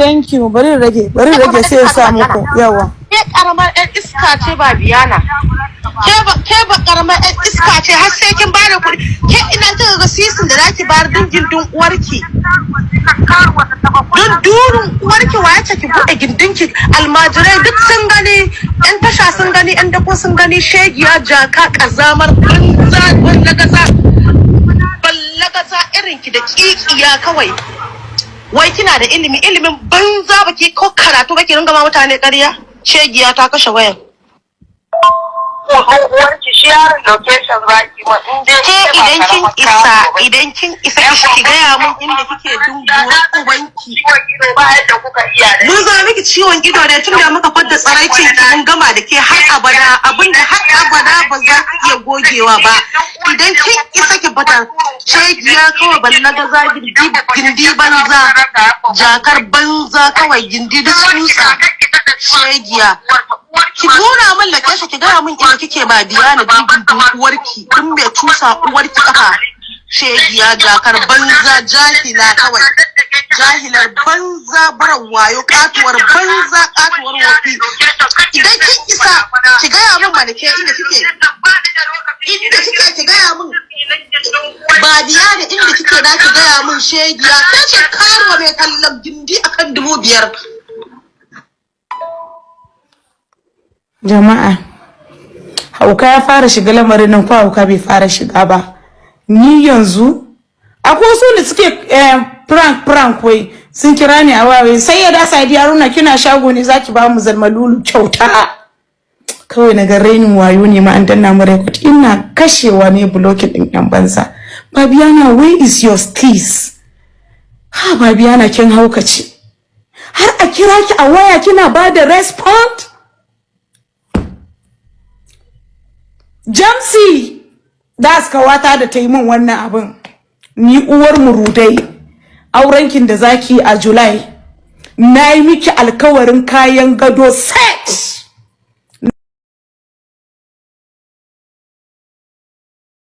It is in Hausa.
thank you. Bari rage sai ya sa muku yawa. Ke karamar ɗan iska ce ba biyana. Ke ba karamar ɗan iska ce har sai kin bada kuɗi. Ke ina kika ga sisin da zaki bayar din gindin uwarki. Don durun uwarki waye ce ki buɗe gindinki almajirai duk sun gani, ƴan tasha sun gani, ƴan dako sun gani, shegiya jaka kazamar banza ballagaza irin ki da kikiya kawai. Wai kina da ilimin banza baki ko karatu baki ringa ma mutane ƙarya? Shegiya ta kashe wayan. Uwarki shi yaron location zaki ma idan kin isa ki gaya mun inda kike dunguwar ubanki. Mun zo miki ciwon ido ne tun da muka fadda tsaraicin ki mun gama da ke har abada, abinda har abada ba za ki iya gogewa ba. Idan kin isa ki fada shegiya kawai ballaga za gindi banza, jakar banza kawai gindi da tsutsa shegiya. Ki nuna min location ki gaya min inda kike ba biya na dubin uwarki, dun mai tusa uwarki kafa shegiya jakar banza jahila kawai. Jahilar banza bara wayo katuwar banza katuwar wofi. Idan kin isa ki gaya min malake inda kike ki gaya min ba biya da inda kike da ki gaya min shegiya kace karuwa mai kallon gindi akan 5,000. Jama'a, hauka ya fara shiga lamarin nan ko hauka bai fara shiga ba. Ni yanzu akwai wasu da suke prank wai sun kira ni a waye sai ya da Sadi Haruna kina shago ne zaki ba mu zalmalulu kyauta. Kawai na ga rainin wayo ne ma an danna mu record ina kashewa ne blocking din yan banza. Babiana, where is your steez? Ha Babiana kin haukace. Har a kira ki a waya kina ba da respond? Jamsi das kawata da ta yi min wannan abin. Ni uwar murudai. Aurenkin da zaki a July. Na yi miki alkawarin kayan gado set.